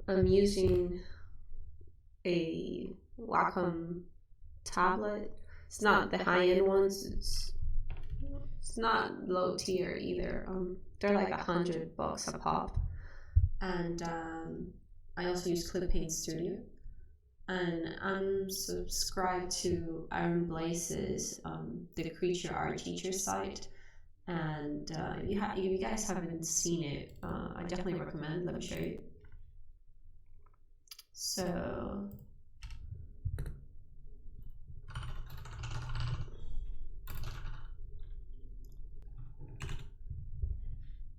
I'm using a Wacom tablet. It's not the high-end ones. It's not low tier either. They're like $100 a pop. And I also use Clip Studio. And I'm subscribed to Blaise's the Creature Art Teacher site. And if you guys haven't seen it, I definitely recommend. Let me show you. So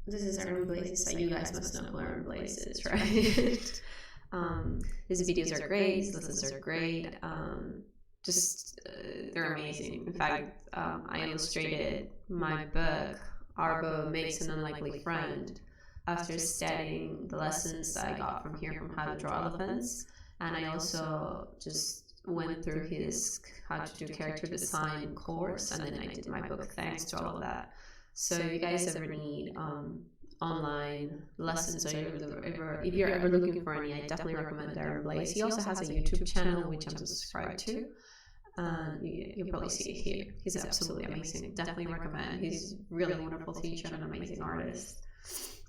this is Blaise's site. You guys must know who Blaise is, right? His videos are great, his lessons are great. They're amazing. In fact, I illustrated my book, Arbo Makes an Unlikely Friend, after studying the lessons I got from here from how to draw elephants. And I also just went through his how to do character design course, and then I did my book thanks to all of that. So if you guys ever need online lessons, or if you're ever looking for any, I definitely recommend Blaise. He also has a YouTube channel which I'm subscribed to. You'll probably see it here. He's absolutely amazing. Definitely recommend. He's a really wonderful teacher and an amazing artist.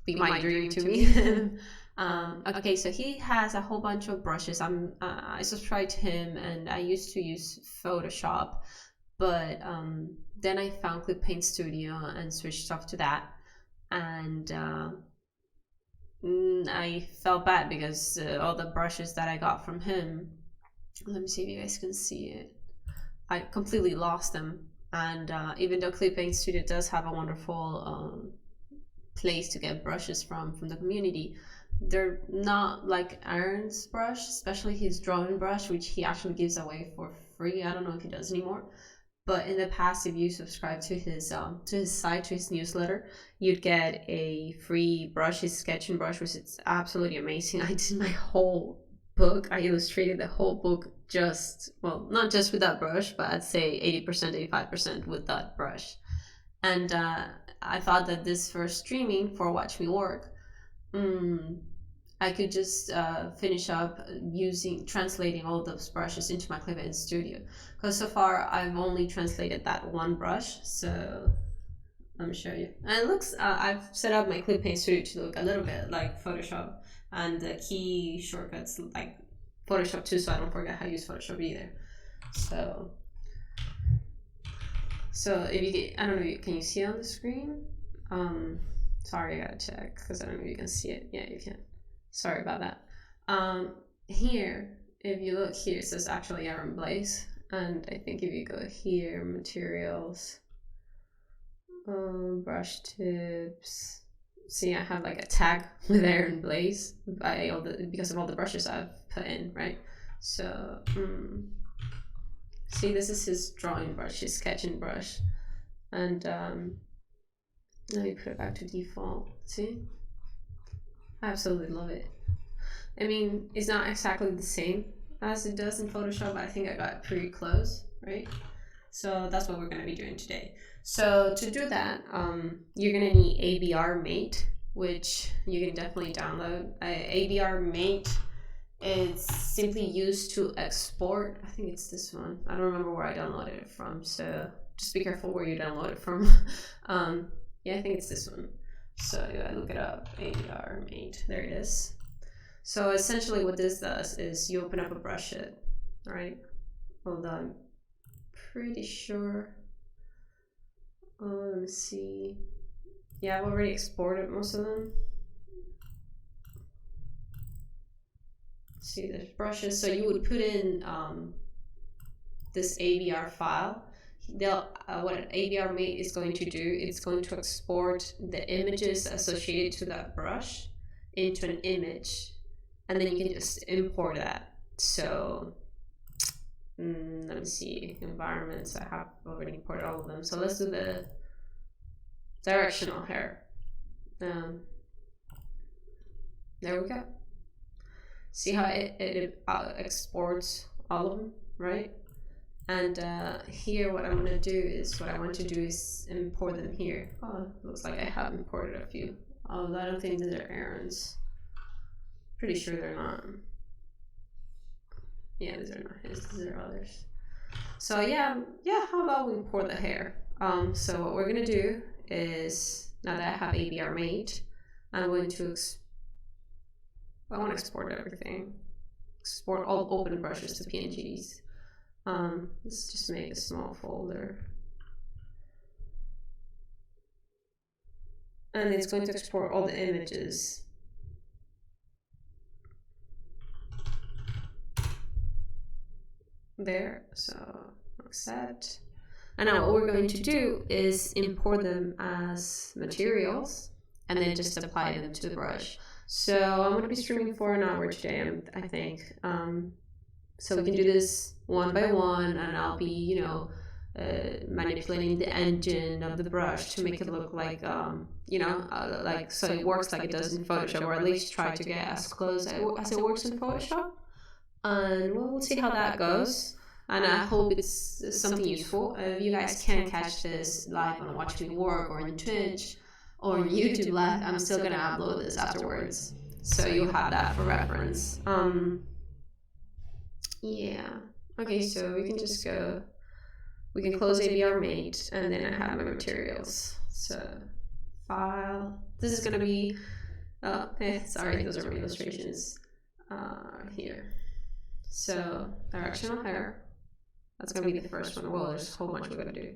Be my dream to meet. Okay, so he has a whole bunch of brushes. I subscribe to him, and I used to use Photoshop, but then I found Clip Studio and switched off to that. And I felt bad because all the brushes that I got from him, let me see if you guys can see it, I completely lost them. And even though Clip Studio does have a wonderful place to get brushes from the community, they're not like Aaron's brush, especially his drawing brush, which he actually gives away for free. I don't know if he does anymore, but in the past, if you subscribe to his site, to his newsletter, you'd get a free brush, his sketching brush, which is absolutely amazing. I did my whole book. I illustrated the whole book not just with that brush, but I'd say 80%, 85% with that brush. And I thought that this for streaming, for Watch Me Work, I could just finish up translating all those brushes into my Clip Studio. Because so far I've only translated that one brush. So let me show you. And it looks, I've set up my Clip Studio to look a little bit like Photoshop, and the key shortcuts like Photoshop too, so I don't forget how to use Photoshop either. So if you get, I don't know, can you see on the screen? Sorry, I gotta check because I don't know if you can see it. Yeah, you can. Sorry about that. Here, if you look here, it says actually Aaron Blaise. And I think if you go here, materials, brush tips. See, I have like a tag with Aaron Blaise because of all the brushes I've put in, right? So, see, this is his drawing brush, his sketching brush. And let me put it back to default. See? I absolutely love it. I mean, it's not exactly the same as it does in Photoshop, but I think I got pretty close, right? So that's what we're going to be doing today. So to do that, you're going to need ABR Mate, which you can definitely download. ABR Mate is simply used to export. I think it's this one. I don't remember where I downloaded it from, so just be careful where you download it from. Yeah, I think it's this one. So I look it up, ABR Mate, there it is. So essentially what this does is you open up a brush it, right? Hold on, pretty sure. Let me see. Yeah, I've already exported most of them. See, there's brushes. So you would put in this ABR file. What an ABR Mate is going to do, it's going to export the images associated to that brush into an image, and then you can just import that. So let me see, environments, I have already imported all of them. So let's do the directional hair. There we go. See how it exports all of them, right? And here what I want to do is import them here. Oh, looks like I have imported a few. Oh, I don't think these are errands. Pretty sure they're not. Yeah, these are not his, these are others. So yeah, how about we import the hair? So what we're gonna do is, now that I have ABR made, I'm going to I want to export everything. Export all open brushes to PNGs. Let's just make a small folder. And it's going to export all the images. There, so accept. And now what we're going to do is import them as materials and then just apply them to the brush. So I'm going to be streaming for an hour today, I think. So we can do this one by one, and I'll be, manipulating the engine of the brush to make it look like, like, so it works like it does in Photoshop, or at least try to get as close as it works in Photoshop. And we'll see how that goes. And I hope it's something useful. If you guys can catch this live and watch me work, or in Twitch, or on YouTube live, I'm still gonna upload this afterwards, so you'll have that for reference. Yeah. Okay, so we can just go. We can close ABR made, and then I have my materials. So, file. This is gonna be. Sorry, those are my illustrations. Here. So, directional hair. That's gonna be the first one. Well, there's a whole bunch we're gonna do.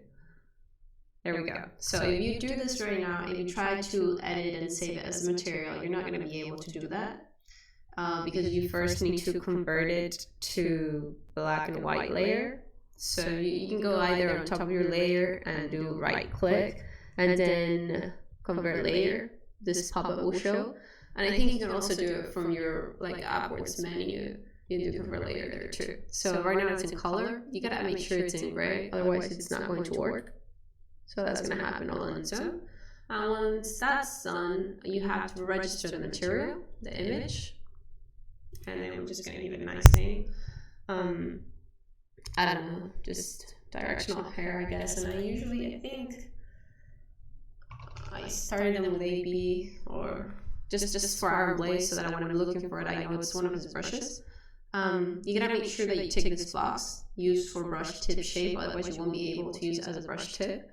There we go. So if you do this right now and you try to edit and save it as a material, you're not going to be able to do that because you first need to convert it to black and white layer. So you can go either on top of your layer and do right click and then convert layer. This pop-up will show. And I think you can also do it from your upwards menu. You do convert layer there too. So right now it's in color. You gotta make sure it's in gray, otherwise it's not going to work. So that's going to happen all on its own. And once that's done, you have to register the material, the image, and then we're just going to give it a nice name. I don't know, just directional hair, I guess. And I think I started them with AB, or just for our Blaise, so that when I'm looking for it, I know it's one of his brushes. You gotta make sure that you take this box, use for brush tip shape, otherwise you won't be able to use it as a brush tip.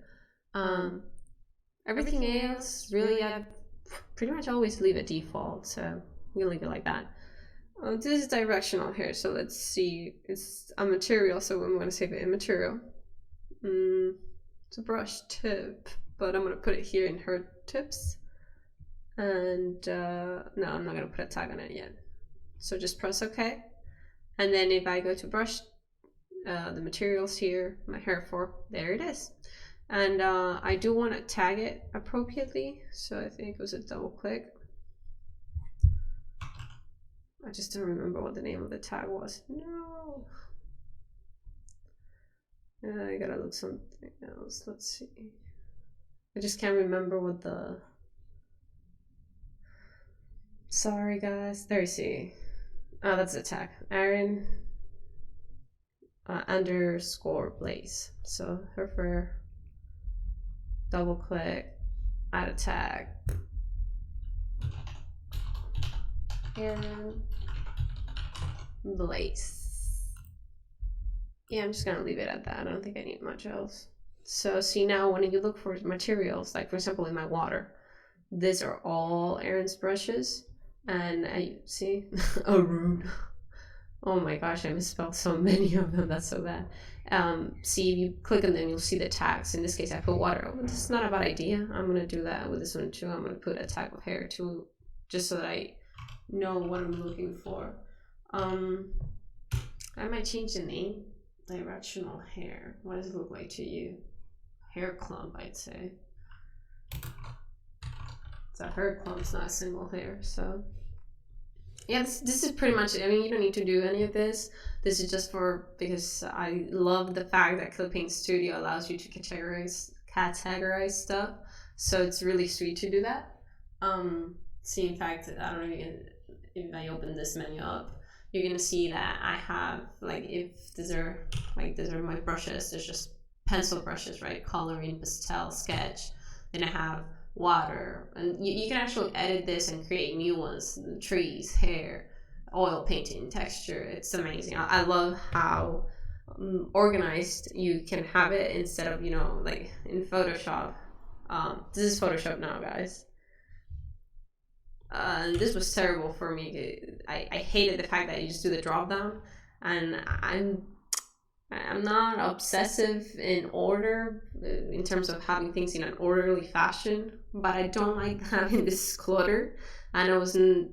Everything else, really, I pretty much always leave it default, so I'm gonna leave it like that. This is directional here, so let's see. It's a material, so I'm gonna save it in material. It's a brush tip, but I'm gonna put it here in her tips. And no, I'm not gonna put a tag on it yet. So just press OK. And then if I go to brush, the materials here, my hair for, there it is. And I do want to tag it appropriately, so I think it was a double click. I just don't remember what the name of the tag was. No. I gotta look something else. Let's see. I just can't remember what the. Sorry guys. There you see. Oh, that's the tag. Aaron underscore Blaise. So her for. Double click, add a tag, and Blaise. Yeah, I'm just gonna leave it at that. I don't think I need much else. So see, now when you look for materials, like for example in my water, these are all Aaron's brushes, and I see Arun. Oh my gosh, I misspelled so many of them. That's so bad. See, if you click on them, you'll see the tags. In this case, I put water. This is not a bad idea. I'm gonna do that with this one too. I'm gonna put a tag of hair too, just so that I know what I'm looking for. I might change the name. Directional hair. What does it look like to you? Hair clump, I'd say. It's a hair clump, it's not a single hair, so. Yeah, this is pretty much it. I mean, you don't need to do any of this. This is just because I love the fact that Clipping Studio allows you to categorize stuff. So it's really sweet to do that. See, in fact, I don't know if I open this menu up, you're gonna see that I have if these are my brushes. There's just pencil brushes, right? Coloring, pastel, sketch. Then I have water, and you can actually edit this and create new ones, trees, hair, oil painting, texture. It's amazing. I love how organized you can have it instead of, you know, like in Photoshop. This is Photoshop now, guys. This was terrible for me. I hated the fact that you just do the drop down, and I'm not obsessive in order in terms of having things in an orderly fashion, but I don't like having this clutter, and I wasn't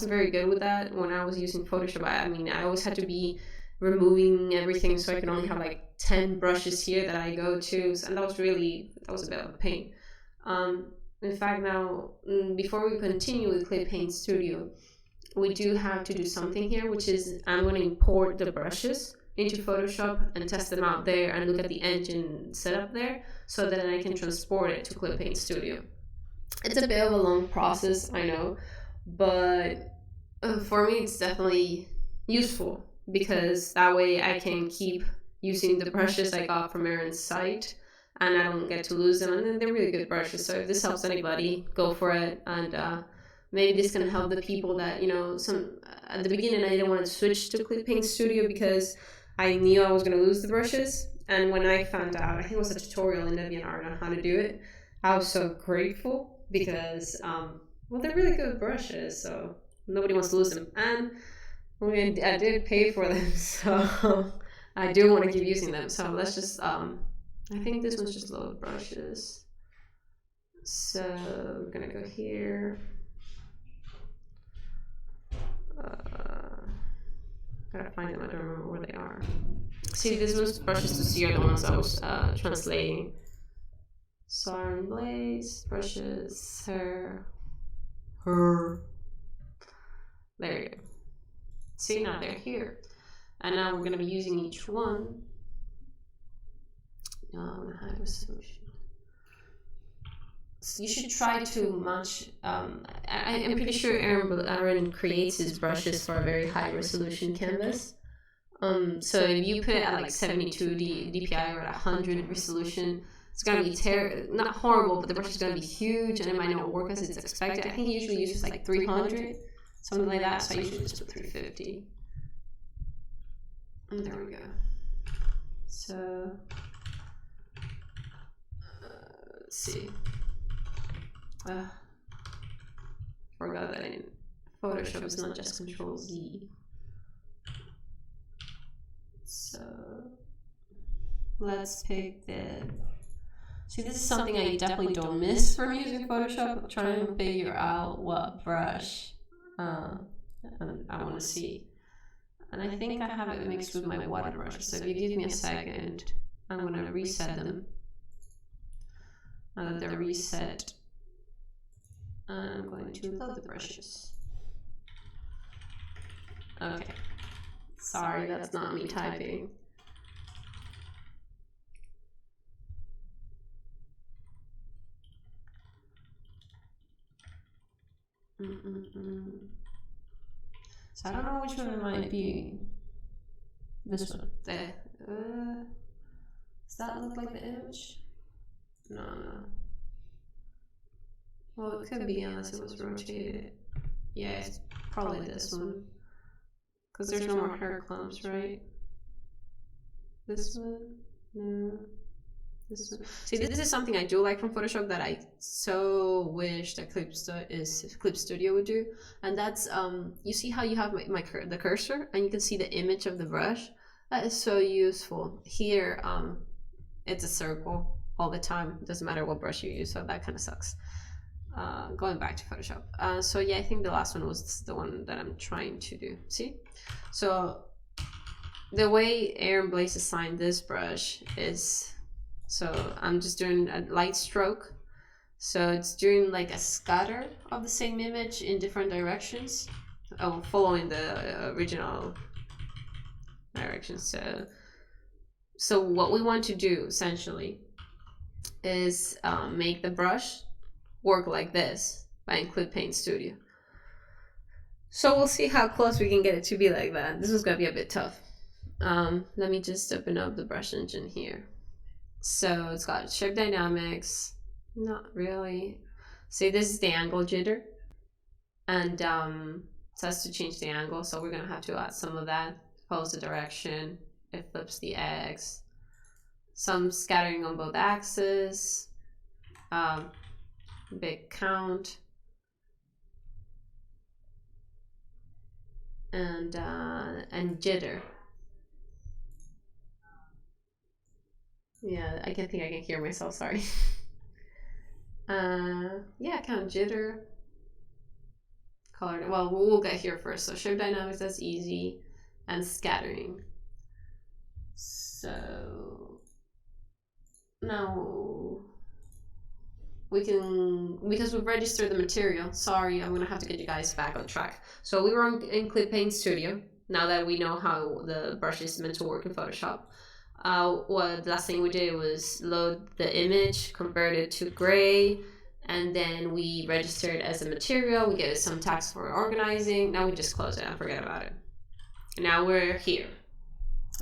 very good with that when I was using Photoshop. I mean, I always had to be removing everything so I can only have like 10 brushes here that I go to, and that was a bit of a pain. In fact, now before we continue with Clip Paint Studio, we do have to do something here, which is I'm going to import the brushes into Photoshop and test them out there and look at the engine setup there, so that I can transport it to Clip Paint Studio. It's a bit of a long process, I know, but for me it's definitely useful, because that way I can keep using the brushes I got from Aaron's site and I don't get to lose them, and they're really good brushes. So if this helps anybody, go for it. And maybe this can help the people that, you know, at the beginning I didn't want to switch to Clip Paint Studio because I knew I was going to lose the brushes, and when I found out, I think it was a tutorial in DeviantArt on how to do it, I was so grateful, because well, they're really good brushes, so nobody wants to lose them, and I did pay for them, so I do want to keep using them. So let's just I think this one's just load brushes, so we're gonna go here. Gotta find them, I don't remember where they are. See, these ones brushes to see are the ones I was translating. Sorry, Blaise, brushes, her. There you go. See, now they're here. And now we're gonna be using each one. High resolution. So you should try to match. I'm pretty sure Aaron creates his brushes for a very high resolution canvas. So if you put it at like 72 DPI or at 100 resolution, it's gonna be not horrible, but the brush is gonna be huge and it might not work as it's expected. I think he usually uses like 300, something like that. So I usually just put 350. And there we go. So let's see. Forgot that in Photoshop is not just Control Z. So let's pick the. See, this is something I definitely don't miss from using Photoshop. I'm trying to figure out what brush I want to see. And I think I have it mixed with my water brushes. So if you give me a second, I'm going to reset them. Now that they're reset, I'm going to load the brushes. Okay. Sorry, that's not me typing. So I don't know which one it might be. This one. There. Does that look like the image? No. Well, it could be unless it was rotated. Yeah, it's probably this one. Because there's no more hair clumps, right? This one? No. This one. See, this is something I do like from Photoshop that I so wish that Clip Studio would do. And that's, you see how you have the cursor and you can see the image of the brush? That is so useful. Here, it's a circle all the time. It doesn't matter what brush you use, so that kind of sucks. Going back to Photoshop. So yeah, I think the last one was the one that I'm trying to do. See? So the way Aaron Blaise assigned this brush is, so I'm just doing a light stroke. So it's doing like a scatter of the same image in different directions. Oh, following the original directions. So what we want to do essentially is make the brush work like this by Clip Paint Studio. So we'll see how close we can get it to be like that. This is gonna be a bit tough. Let me just open up the brush engine here. So it's got shape dynamics, not really. See, this is the angle jitter, and it says to change the angle, so we're gonna have to add some of that. Pose the direction, it flips the X, some scattering on both axes, big count, and jitter. Yeah, I think I can hear myself, sorry. Yeah, count jitter. Color, well, we'll get here first. So shape dynamics, that's easy. And scattering. So now we can, because we've registered the material, sorry, I'm gonna have to get you guys back on track. So we were in Clip Paint Studio. Now that we know how the brush is meant to work in Photoshop, what the last thing we did was load the image, convert it to gray, and then we register it as a material. We gave it some tags for organizing. Now we just close it and forget about it. Now we're here.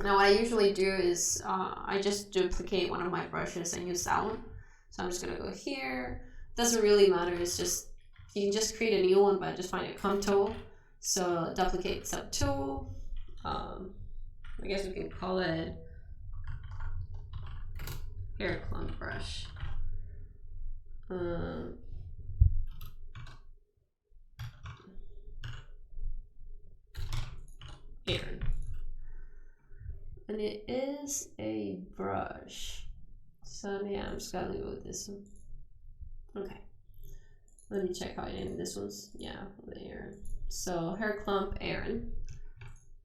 Now what I usually do is I just duplicate one of my brushes and use that one. So I'm just gonna go here. Doesn't really matter, it's just, you can just create a new one by just finding a comb tool. So duplicate subtool. I guess we can call it hair clump brush. Aaron. And it is a brush. So yeah, I'm just gonna leave it with this one. Okay. Let me check how I named this one's. Yeah, Aaron. So hair clump Aaron.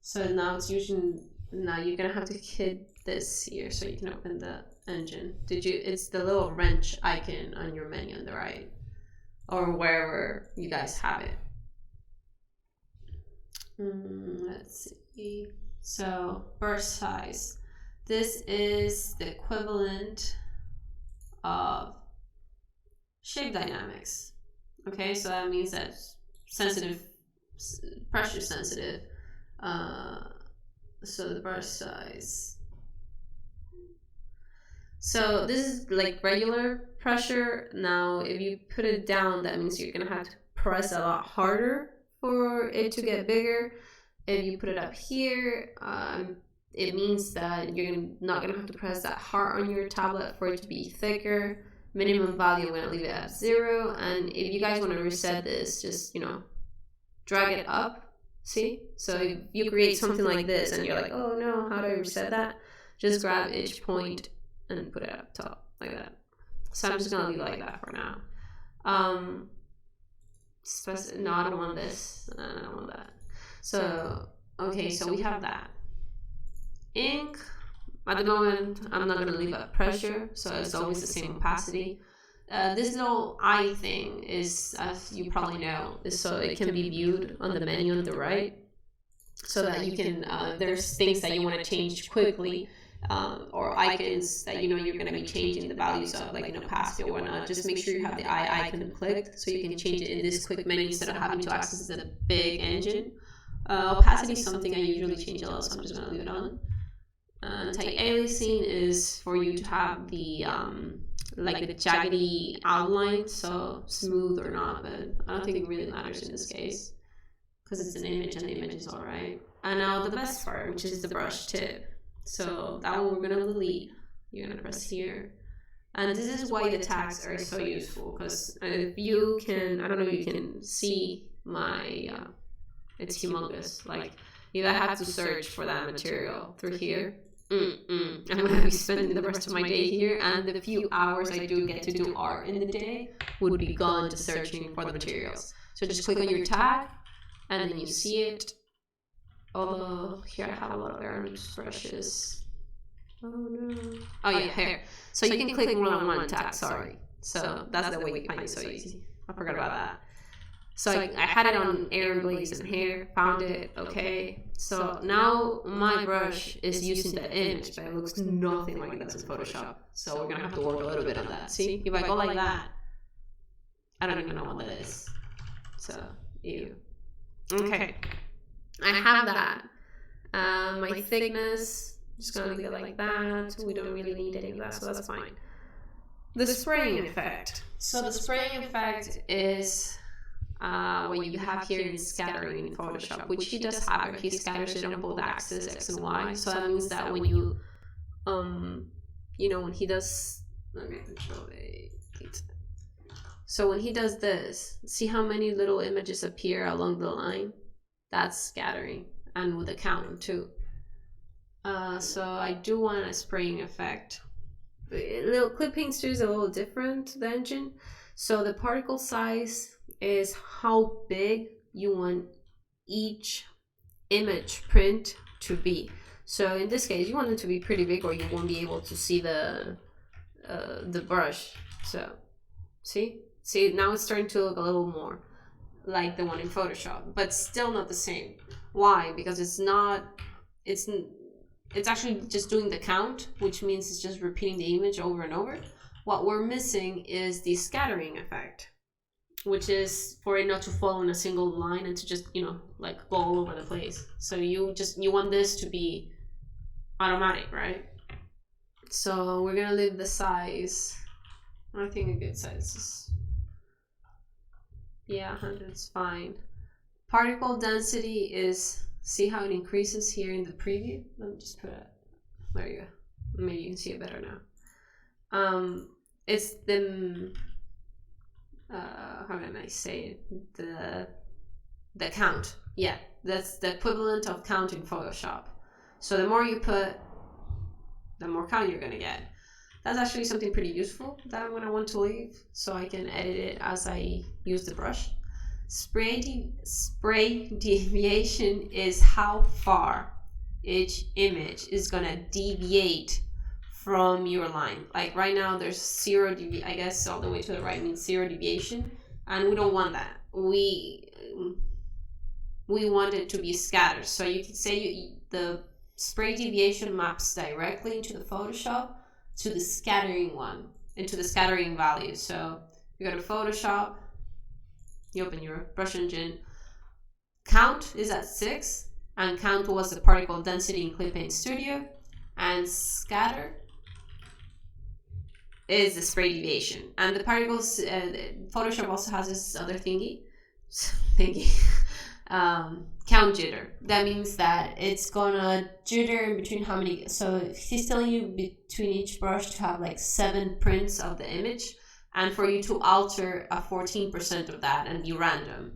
So now it's using, now you're gonna have to hit this here so you can open the engine. It's the little wrench icon on your menu on the right, or wherever you guys have it. Let's see. So brush size. This is the equivalent of shape dynamics. Okay, so that means that sensitive, pressure sensitive. So the brush size. So this is like regular pressure. Now, if you put it down, that means you're gonna have to press a lot harder for it to get bigger. If you put it up here, it means that you're not gonna have to press that hard on your tablet for it to be thicker. Minimum value, I'm gonna leave it at 0. And if you guys want to reset this, just, you know, drag it up. See? So if you create something like this and you're like, oh no, how do I reset that? Just grab each point and put it up top like that. So I'm just gonna leave it like that for now. No, I don't want this. I don't want that. So okay, so we have that. Ink. At the moment, I'm not gonna leave at pressure, so it's always the same opacity. This little eye thing is, as you probably know, is so it can be viewed on the menu on the right, so that you can, there's things that you want to change quickly, or icons that you know you're going to be changing the values of, like an opacity or whatnot. Just make sure you have the eye icon clicked so you can change it in this quick menu instead of having to access the big engine. Opacity is something I usually change a lot, so I'm just going to leave it on. Anti-aliasing is for you to have the like the jaggedy outline, so smooth or not, but I don't think it really matters in this case because it's an image and the image is alright. And now the best part, which is the brush tip. So that one we're gonna delete. You're gonna press here, and this is why the tags are so useful, because if you can, I don't know if you can see my, it's humongous. Like if I have to search for that material through here, I'm gonna be spending the rest of my day here, and the few hours I do get to do art in the day would be gone to searching for the materials. So just click on your tag, and then you see it. Although here I have a lot of orange brushes. Oh no. Oh yeah, hair. So you can click more than one tag, sorry. So that's the way you find it so easy. I forgot about that. So I had it on Aaron, Blaise, and hair, found it, okay. So now my brush is using the image, but it looks nothing like it does in Photoshop. So we're gonna have to work a little bit on that. See, if I go like that, I don't even know what that is. So, ew. Okay, I have that. My thickness, just gonna leave it like that. We don't really need any of that, so that's fine. the spraying effect. So the spraying effect is what you have here in scattering in Photoshop, which he does have. He scatters it on both axes, X and Y. So that means that when you, when he does, let me control it. So when he does this, see how many little images appear along the line? That's scattering, and with a count too. So I do want a spraying effect. Little Clip Paint Studio is a little different, the engine. So the particle size is how big you want each image print to be. So in this case, you want it to be pretty big, or you won't be able to see the brush. So see now it's starting to look a little more like the one in Photoshop, but still not the same. Why? Because it's actually just doing the count, which means it's just repeating the image over and over. What we're missing is the scattering effect, which is for it not to fall in a single line and to just, like go all over the place. So you want this to be automatic, right? So we're gonna leave the size, I think a good size is, 100 is fine. Particle density is, see how it increases here in the preview? Let me just put it, there you go. Maybe you can see it better now. It's the, how can I say it? The count. Yeah, that's the equivalent of count in Photoshop. So the more you put, the more count you're gonna get. That's actually something pretty useful that I'm gonna want to leave, so I can edit it as I use the brush. Spray deviation is how far each image is gonna deviate from your line. Like right now there's 0 deviation, I guess all the way to the right means 0 deviation, and we don't want that. We want it to be scattered. So you could say the spray deviation maps directly into the Photoshop to the scattering one, into the scattering value. So you go to Photoshop, you open your brush engine, count is at 6, and count was the particle density in Clip Paint Studio, and scatter is the spray deviation. And the particles, Photoshop also has this other thingy, count jitter. That means that it's gonna jitter in between how many, so if he's telling you between each brush to have like 7 prints of the image, and for you to alter a 14% of that and be random.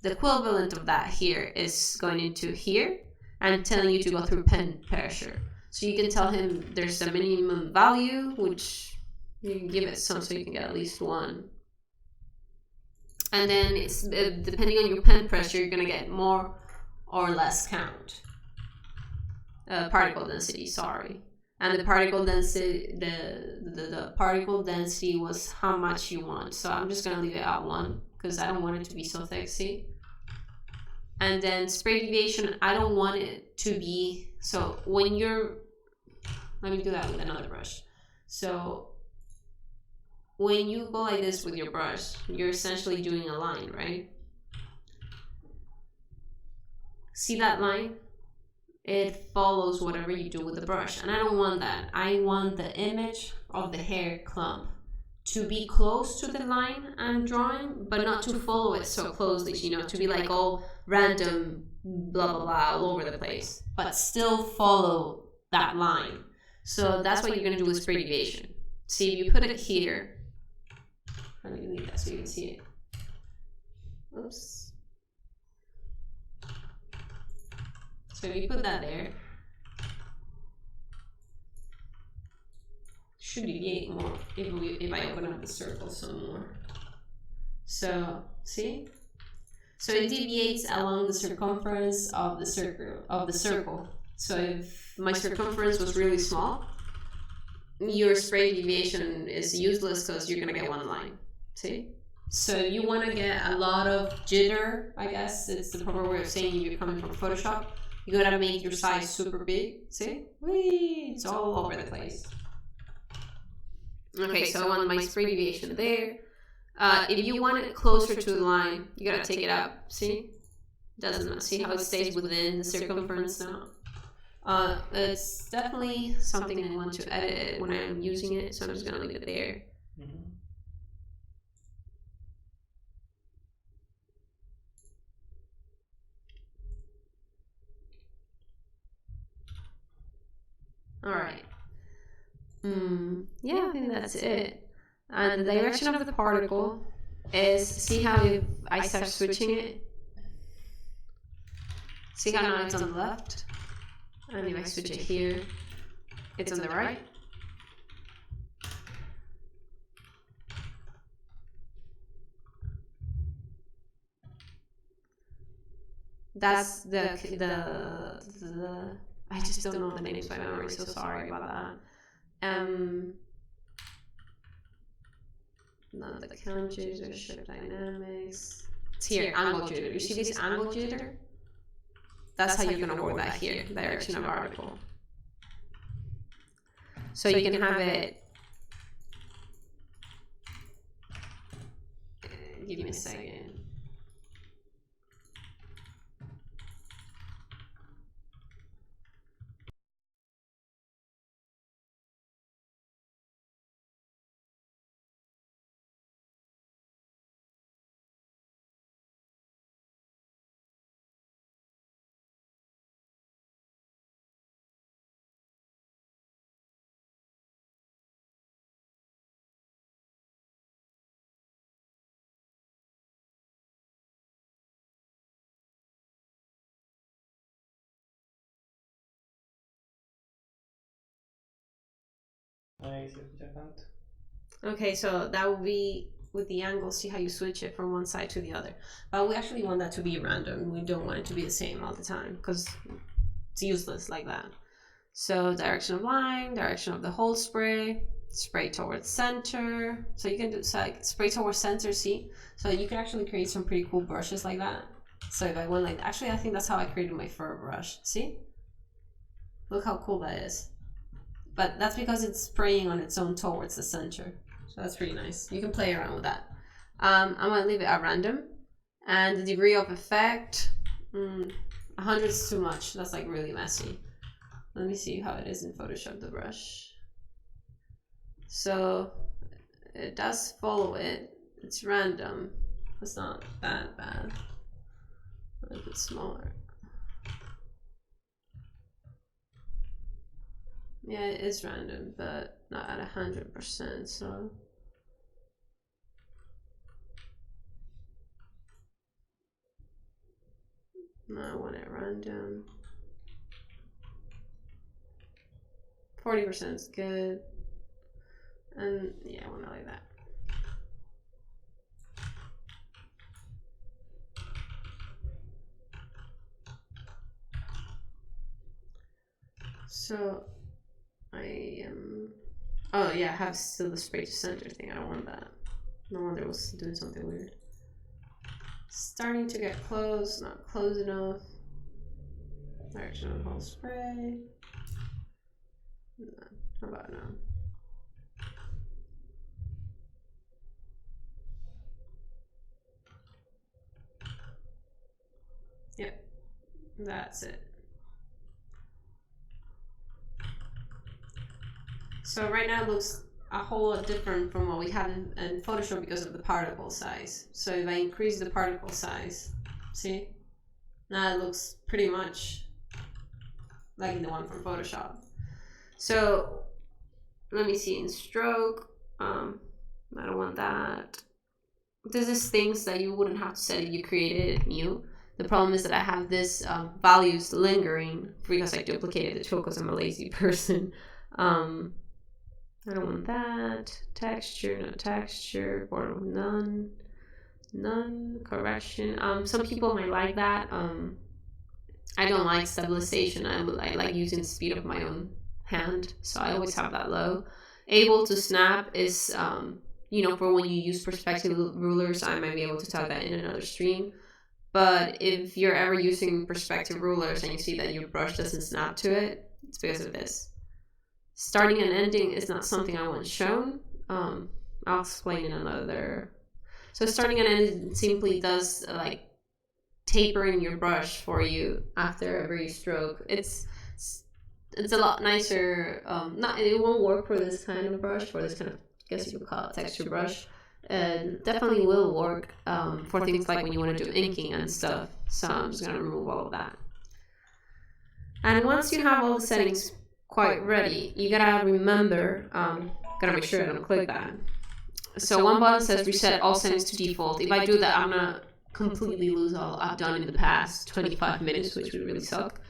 The equivalent of that here is going into here and telling you to go through pen pressure. So you can tell him there's a minimum value, which you can give it some so you can get at least 1. And then it's depending on your pen pressure, you're gonna get more or less count. Particle density, sorry. And the particle density, the particle density was how much you want. So I'm just gonna leave it at 1 because I don't want it to be so thick, see? And then spray deviation, I don't want it to be, so when you're, let me do that with another brush. So when you go like this with your brush, you're essentially doing a line, right? See that line? It follows whatever you do with the brush, and I don't want that. I want the image of the hair clump to be close to the line I'm drawing, but not to follow it so closely, to be like all random blah blah blah all over the place, but still follow that line. So that's what you're gonna do with spray deviation. See, if you put it here, let me leave that so you can see it. Oops. So if you put that there, should deviate more if I open up the circle some more. So see? So it deviates along the circumference of the circle. So if my circumference was really small, your spray deviation is useless because you're gonna get 1 line. See? So you want to get a lot of jitter, I guess it's the proper way of saying if you're coming from Photoshop. You gotta make your size super big. See? Whee! It's all over the place. Okay, so I want my spray deviation there. If you want it closer to the line, you gotta take it up. See? Doesn't matter. See how it stays within the circumference now? It's definitely something I want to edit when I'm using it, so I'm just gonna leave it there. Mm-hmm. All right. Yeah, I think that's it. And the direction of the particle is, see how if I start switching it? See how now it's on the left? And if I switch it here, it's on the right? That's the I just don't know the names by memory, so sorry about that. Not the count jitter, shift dynamics. It's here, angle jitter. You see this angle jitter? That's how you're gonna work that here, direction of article. So you can have it. Give me a second. Aí você já canto. Okay, so that would be with the angle, see how you switch it from one side to the other. But we actually want that to be random. We don't want it to be the same all the time because it's useless like that. So direction of line, direction of the whole spray, spray towards center. So you can do like spray towards center, see? So you can actually create some pretty cool brushes like that. So if I went like, actually I think that's how I created my fur brush, see? Look how cool that is. But that's because it's spraying on its own towards the center. So that's pretty nice. You can play around with that. I'm gonna leave it at random. And the degree of effect, 100 is too much. That's like really messy. Let me see how it is in Photoshop, the brush. So it does follow it. It's random. It's not that bad. A little bit smaller. Yeah, it is random, but not at 100%, so. No, I want it random. 40% is good. And yeah, I want it like that. So I am. Oh yeah, I have still the spray to center thing. I don't want that. No wonder it was doing something weird. Starting to get close, not close enough. Direction of the whole spray. No. How about now? Yep, that's it. So right now it looks a whole lot different from what we had in Photoshop because of the particle size. So if I increase the particle size, see? Now it looks pretty much like the one from Photoshop. So let me see in stroke. I don't want that. This is things that you wouldn't have to set if you created it new. The problem is that I have this values lingering because I duplicated the tool because I'm a lazy person. I don't want that. Texture, no texture. Border none. None. Correction. Some people might like that. I don't like stabilization. I like using the speed of my own hand, so I always have that low. Able to snap is, for when you use perspective rulers, I might be able to tell that in another stream. But if you're ever using perspective rulers and you see that your brush doesn't snap to it, it's because of this. Starting and ending is not something I want shown. I'll explain in another. So starting and ending simply does like tapering your brush for you after every stroke. It's a lot nicer. It won't work for this kind of brush, for this kind of guess you could call it texture brush. And definitely will work for things like when you want to do inking and stuff. So I'm just going to remove all of that. And once you have all the settings quite ready, you gotta remember, gotta make sure I don't click that. So one button says reset all settings to default. If I do that, I'm gonna completely lose all I've done in the past 25 minutes, which would really suck.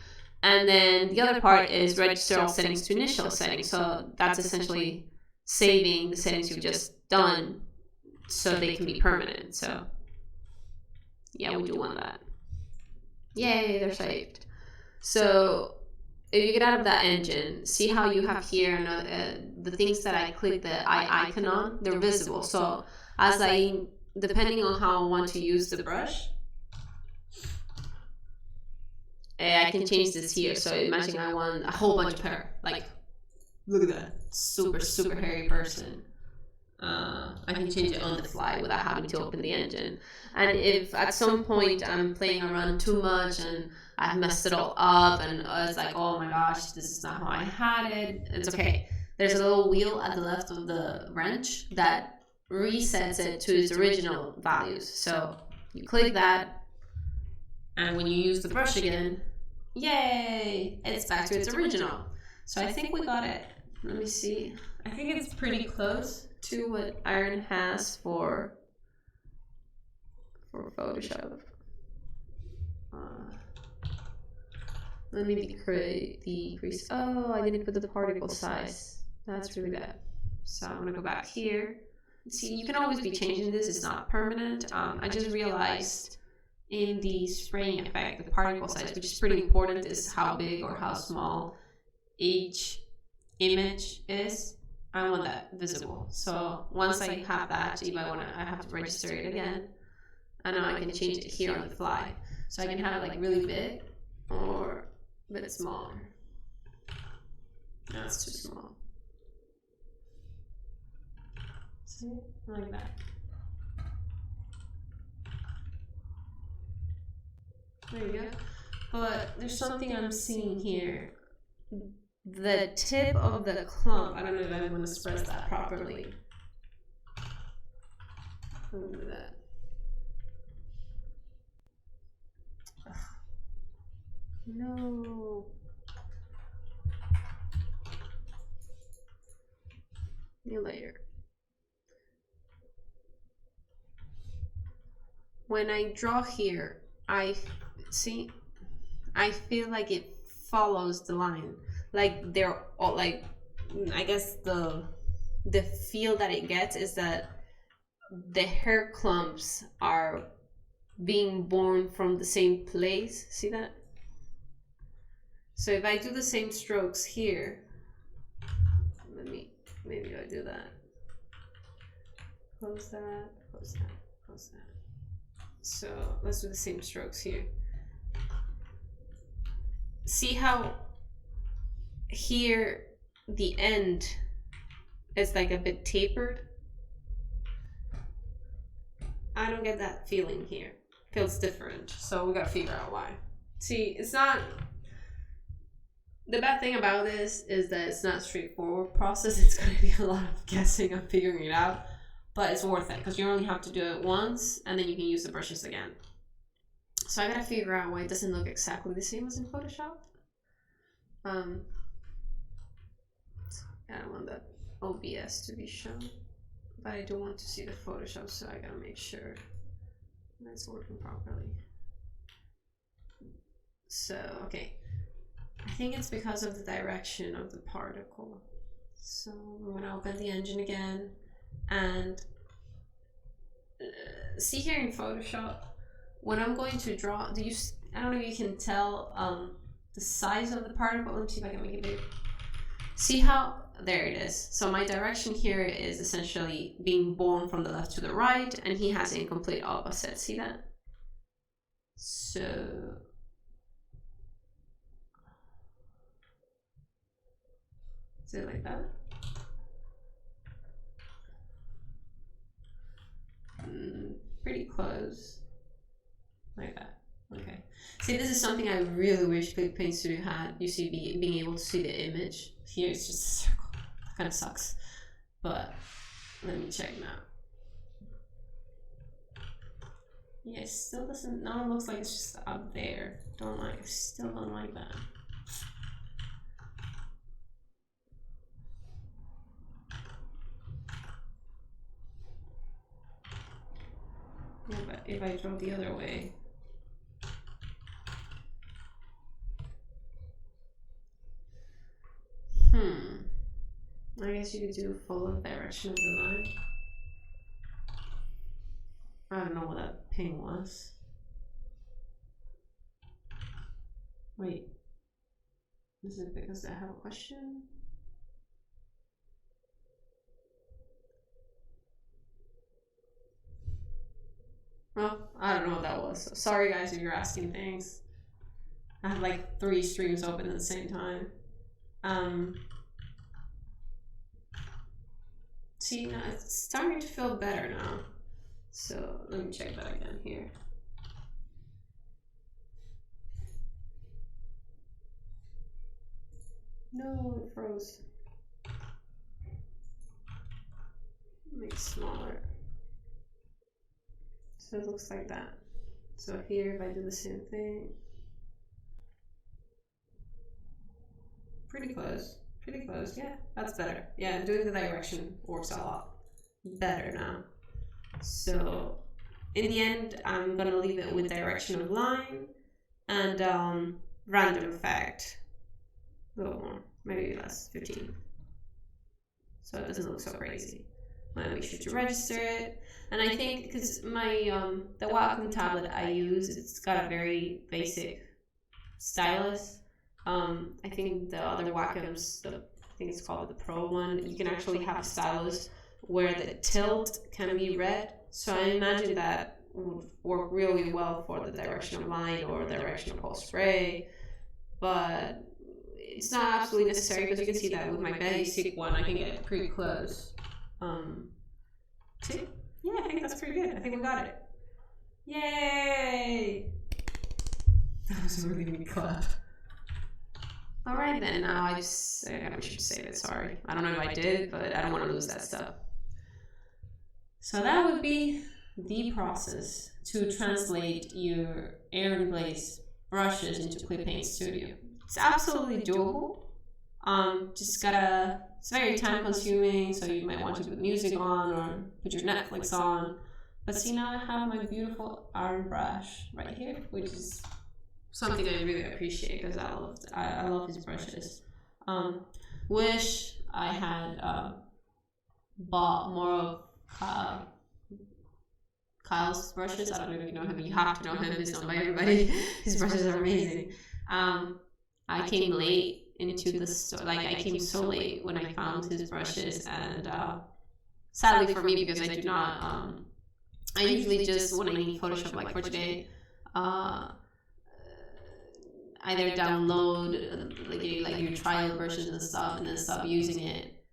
And then the other part is register all settings to initial settings. So that's essentially saving the settings you've just done so they can be permanent. So yeah, we do want that. Yay, they're saved. So if you get out of that engine, see how you have here the things that I click the eye icon on, they're visible. So as depending on how I want to use the brush, I can change this here. So imagine I want a whole bunch of hair. Like, look at that. Super, super hairy person. I can change it on the fly without having to open the engine. And if at some point I'm playing around too much and I've messed it all up and it's like, oh my gosh, this is not how I had it, it's okay. There's a little wheel at the left of the wrench that resets it to its original values. So you click that, and when you use the brush again, yay, it's back to its original. So I think we got it. Let me see. I think it's pretty close to what Iron has for Photoshop. Let me decrease. Oh, I didn't put the particle size. That's really bad. So I'm gonna go back here. See, you can always be changing this. It's not permanent. I just realized in the spraying effect, the particle size, which is pretty important, is how big or how small each image is. I want that visible. So once I have that, if I have to register it again. And now I can change it here on the fly. So I can have it like really big or a bit smaller. No, it's too small. See? Like that. There you go. But there's something I'm seeing here. The tip of the clump, I don't know if I'm going to express that properly. I'll do that. No. New layer. When I draw here, I feel like it follows the line. Like they're all like, I guess the feel that it gets is that the hair clumps are being born from the same place. See that? So if I do the same strokes here, maybe I do that. Close that, close that, close that. So let's do the same strokes here. See how here the end is like a bit tapered? I don't get that feeling here. Feels different. So we gotta figure out why. See, it's not. The bad thing about this is that it's not a straightforward process. It's going to be a lot of guessing and figuring it out, but it's worth it because you only have to do it once and then you can use the brushes again. So I got to figure out why it doesn't look exactly the same as in Photoshop. I don't want the OBS to be shown, but I do want to see the Photoshop, so I got to make sure that's working properly. So, okay. I think it's because of the direction of the particle. So I'm going to open the engine again and see here in Photoshop, when I'm going to draw, I don't know if you can tell the size of the particle. Let me see if I can make it big. See how, there it is. So my direction here is essentially being born from the left to the right, and he has a complete opposite. See that? So is it like that? Pretty close. Like that. Okay. See, this is something I really wish Paint Studio had. You see, being able to see the image. Here it's just a circle. That kind of sucks. But Let me check now. Yeah, it still doesn't, now it looks like it's just up there. Still don't like that. Yeah, but if I go the other way. I guess you could do follow the direction of the line. I don't know what that ping was. Wait. Is it because I have a question? Well, I don't know what that was. So sorry guys if you're asking things. I have like 3 streams open at the same time. See, now it's starting to feel better now. So let me check that again here. No, it froze. Make it smaller. So it looks like that. So here, if I do the same thing. Pretty close. Pretty close. Yeah, that's better. Yeah, doing the direction works a lot better now. So in the end, I'm gonna leave it with direction of line and random effect. A little more, maybe less, 15. So it doesn't look so crazy. Might make sure to register it. And I think because my the Wacom tablet I use, it's got a very basic stylus. I think the other Wacoms, I think it's called the Pro one, you can actually have a stylus where the tilt can be red. So I imagine that would work really well for the direction of line or direction of whole spray. But it's not absolutely necessary because you can see that with my basic one, I can get pretty close. See? Yeah, I think that's pretty good. I think we got it. Yay! That was a really big clap. Alright then, now I should save it, sorry. I don't know if I did, but I don't want to lose that stuff. So that would be the process to translate your Aaron Blaise brushes into Clip Paint Studio. It's absolutely doable. It's very time consuming, so you might want to put music on or put your Netflix on. But see, now I have my beautiful iron brush right here, which is something I really appreciate because I love his brushes. Wish I had bought more of Kyle's brushes. I don't know if you know him. You have to know him. He's known by everybody. His brushes are amazing. I came late into the store. Like, I came so late when I found his brushes, and sadly for me, because I do not, I usually just, when I need Photoshop, like for today, either download like your trial versions and stuff, and then stop using it.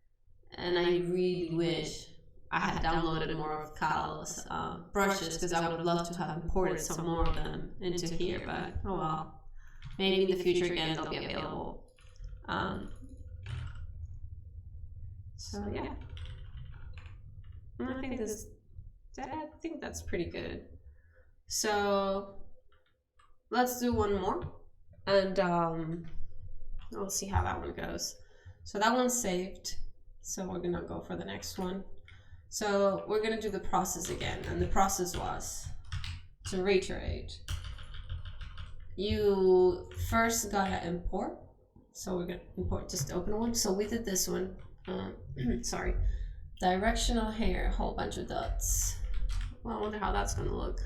And I really wish I had downloaded more of Kyle's brushes, because I would love to have imported some more of them into here, but oh well. Maybe in the future again they'll be available. So yeah, and I think that's pretty good. So let's do one more, and we'll see how that one goes. So that one's saved, so we're gonna go for the next one. So we're gonna do the process again, and the process was, to reiterate, you first gotta import. So we're gonna import just the open one. So we did this one. Sorry, directional hair, whole bunch of dots. Well, I wonder how that's gonna look.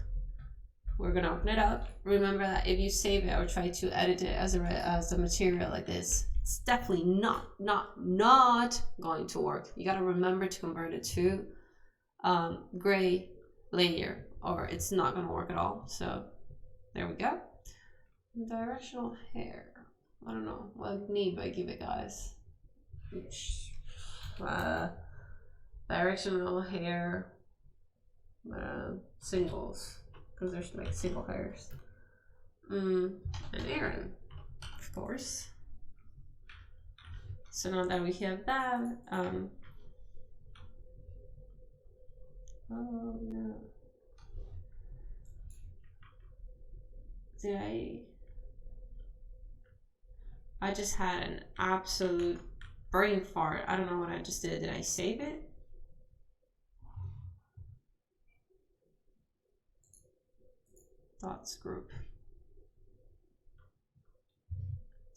We're gonna open it up. Remember that if you save it or try to edit it as a material like this, it's definitely not going to work. You gotta remember to convert it to gray layer, or it's not gonna work at all. So there we go. Directional hair. I don't know what name I give it, guys. Directional hair singles, because there's like single hairs. And Aaron, of course. So now that we have that, Oh no. Did I just had an absolute brain fart. I don't know what I just did. Did I save it? Thoughts group.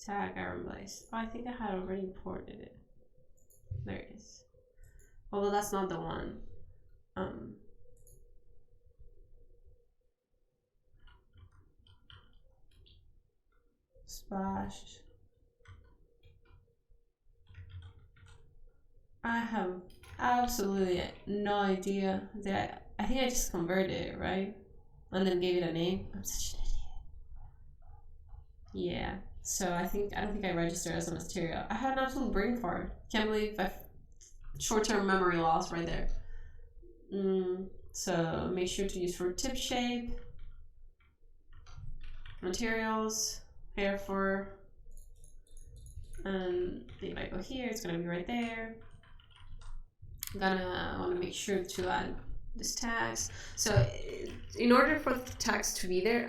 Tag Aaron Blaise. Oh, I think I had already imported it. There it is. Although that's not the one. Splash. I have absolutely no idea that I think I just converted it, right? And then gave it a name. I'm such an idiot. Yeah. So I don't think I registered as a material. I had an absolute brain fart. Can't believe I short-term memory loss right there. So make sure to use for tip shape, materials, hair fur, and if I go here, it's gonna be right there. I'm gonna want to make sure to add this tags. So in order for the tags to be there,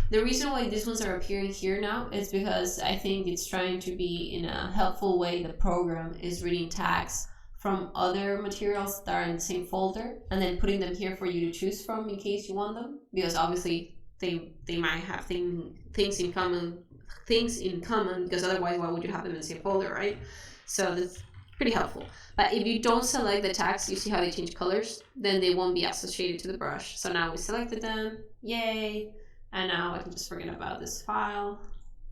the reason why these ones are appearing here now is because I think it's trying to be in a helpful way. The program is reading tags from other materials that are in the same folder and then putting them here for you to choose from in case you want them, because obviously they might have things in common, because otherwise why would you have them in the same folder, right? So that's pretty helpful. But if you don't select the tags, you see how they change colors, then they won't be associated to the brush. So now we selected them, yay, and now I can just forget about this file.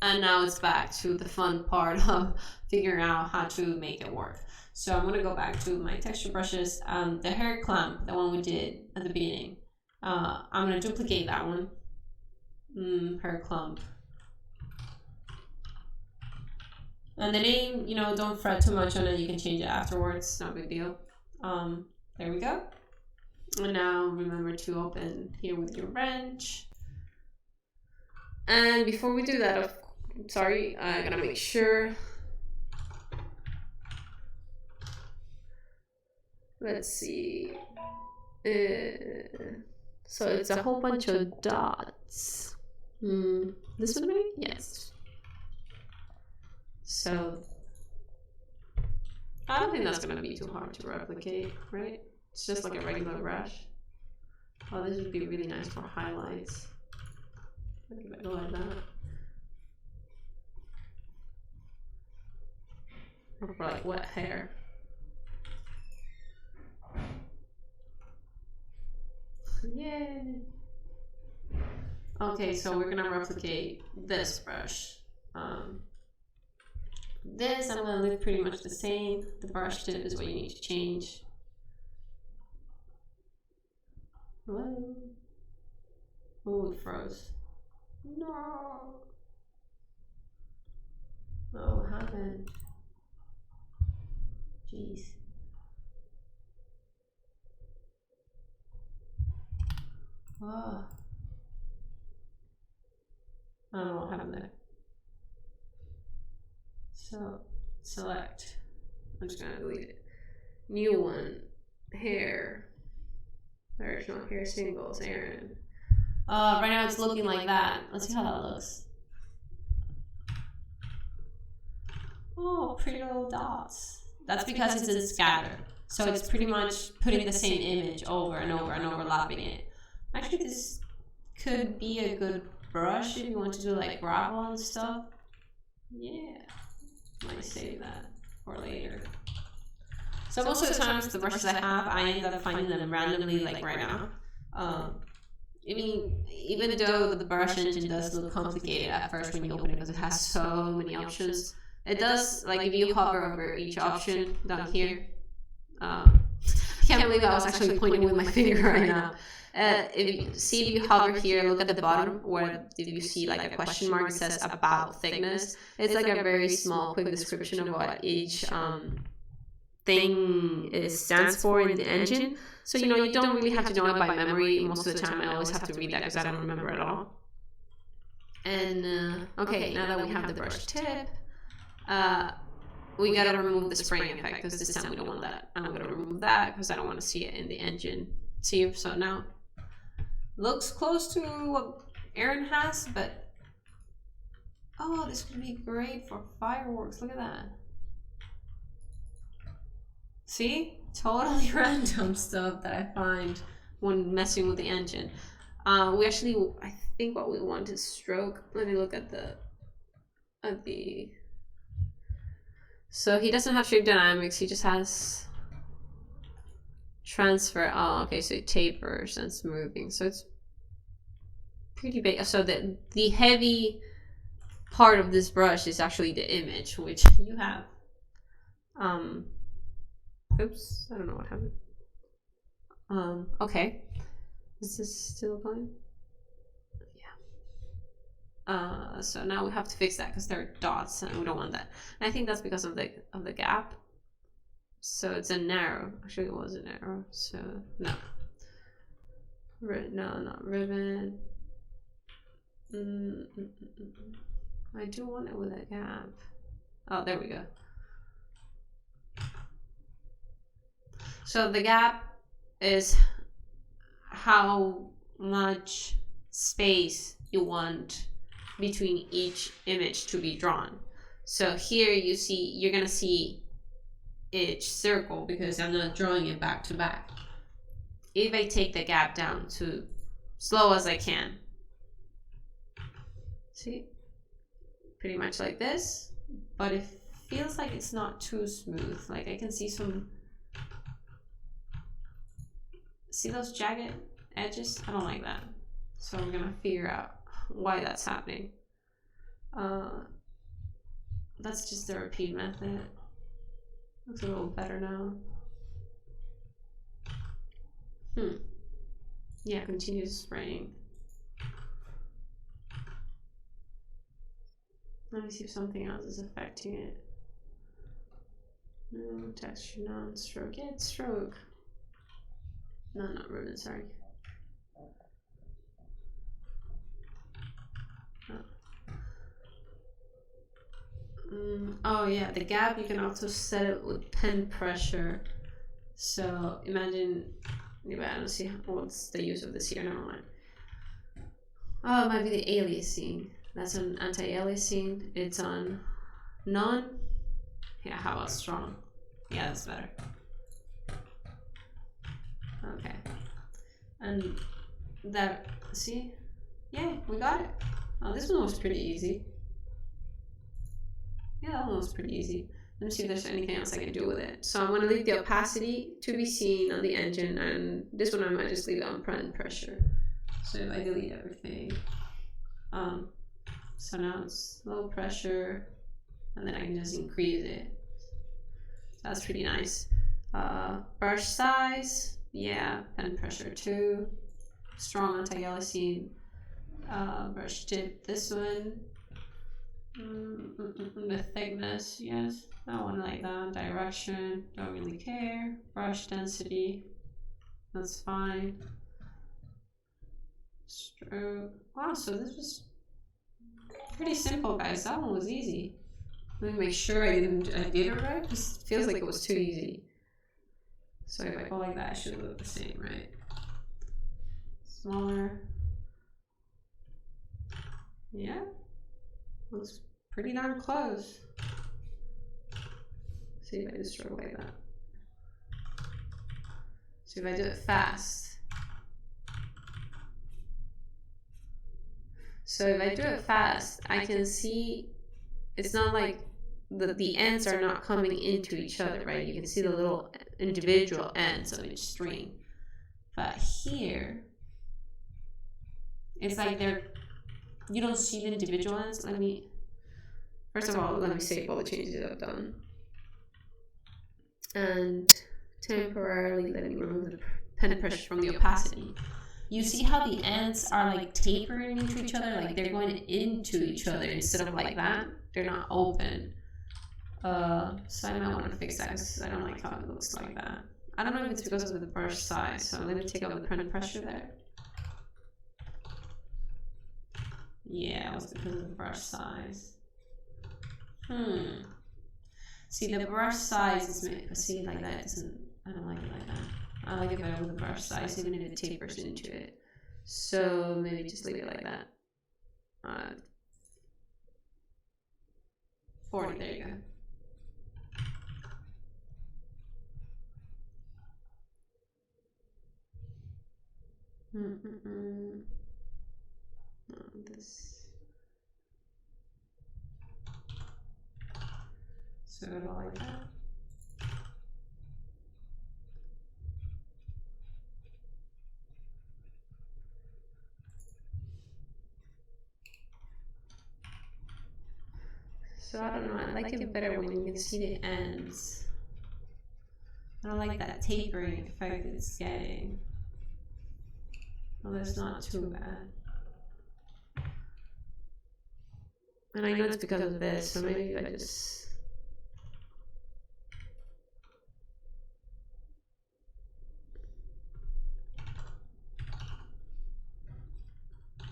And now it's back to the fun part of figuring out how to make it work. So I'm gonna go back to my texture brushes. The hair clamp, the one we did at the beginning, I'm gonna duplicate that one. Hair clump. And the name, don't fret too much on it. You can change it afterwards. No big deal. There we go. And now remember to open here with your wrench. And before we do that, I gotta make sure. Let's see. So it's a whole bunch of dots. This one maybe? Yes. So I don't think that's gonna be too hard to replicate, right? It's just like a regular brush. Oh, this would be really nice for highlights. If I go like that. Or for like wet hair. Yay! Okay, so we're gonna replicate this brush. This I'm gonna leave pretty much the same. The brush tip is what you need to change. Hello? Oh, it froze. No! Oh, what happened? Jeez. Oh. I don't know what happened there. So, select. I'm just gonna delete it. New one. Hair. There's no hair singles, Aaron. Right now it's looking like that. Let's see how that looks. Oh, pretty little dots. That's because it's in scatter. So it's pretty much putting the same image over and over and overlapping it. Actually, this could be a good brush if you want to do like gravel and stuff. Yeah, might save that for later. So most of the times the brushes I have, I end up finding them randomly like right now. I mean, even though the brush engine does look complicated at first when you open it because it has so many options, it does, like if you hover over each option down here, I can't believe I was actually pointing with my finger right now. If you hover here, look at the bottom where you see like a question mark that says about thickness. It's like a very small quick description of what each thing stands for in the engine. So you don't really have to know it by memory. Most of the time I always have to read that because I don't remember at all. And okay, now that we have the brush tip, we gotta remove the spraying effect because this time we don't want that. I'm gonna remove that because I don't want to see it in the engine. See, so now looks close to what Aaron has, but oh, this would be great for fireworks. Look at that. See? Totally random stuff that I find when messing with the engine. We actually, I think what we want is stroke. Let me look at the so he doesn't have shape dynamics, he just has transfer. Oh, okay, so it tapers and smoothing. So it's pretty big. So the heavy part of this brush is actually the image, which you have. Oops, I don't know what happened. Okay. Is this still going? Yeah. So now we have to fix that because there are dots and we don't want that. And I think that's because of the gap. So it's a narrow. Actually, it was a narrow. So no. No, not ribbon. I do want it with a gap. Oh, there we go. So the gap is how much space you want between each image to be drawn. So here you see, you're gonna see each circle because I'm not drawing it back to back. If I take the gap down to slow as I can, see, pretty much like this, but it feels like it's not too smooth. Like I can see see those jagged edges? I don't like that. So we're gonna figure out why that's happening. That's just the repeat method. Looks a little better now. Yeah, continue spraying. Let me see if something else is affecting it. No, texture, non-stroke. Yeah, it's stroke. No, not ribbon, sorry. Oh yeah, the gap, you can also set it with pen pressure. So imagine, anyway, I don't see what's the use of this here, never mind. Oh, it might be the aliasing. That's an anti-aliasing. It's on none. Yeah, how about strong? Yeah, that's better. Okay. And that, see? Yeah, we got it. Oh, this one was pretty easy. Yeah, that one was pretty easy. Let me see if there's anything else I can do with it. So I'm going to leave the opacity to be seen on the engine, and this one I might just leave it on pen pressure. So if I delete everything, so now it's low pressure, and then I can just increase it. So that's pretty nice. Brush size, yeah, pen pressure too. Strong anti-aliasing. Brush tip, this one. The thickness, yes, I want like that. Direction, don't really care. Brush density, that's fine. Stroke. Wow, so this was pretty simple, guys. That one was easy. Let me make sure I did it right. It just feels like it was too easy. So if I go like that, it should look the same, right? Smaller. Yeah. Looks pretty darn close. See if I just stroke like that. So if I do it fast. So if I do it fast, I can see it's not like the ends are not coming into each other, right? You can see the little individual ends of each string. But here, it's like you don't see the individual ends. First of all, let me save all the changes I've done. And temporarily let me remove the pen pressure from the opacity. You see how the ends are like tapering into each other, like they're going into each other instead of like that. They're not open. So I might want to fix that because I don't like how it looks like that. I don't know if it's because of the brush size, so let me take out the pen pressure there. Yeah, it was because of the brush size. See, the brush size is made, see, like that doesn't, I don't like it like that. I like it better with the brush size, even if it tapers into it. So maybe just leave it like that. 40, there you go. No, this. So it'll like that. So I don't know, I like it better when you can see the ends. I don't like that tapering effect it's getting. Well, that's not too bad. And I know it's because of this, so maybe I just...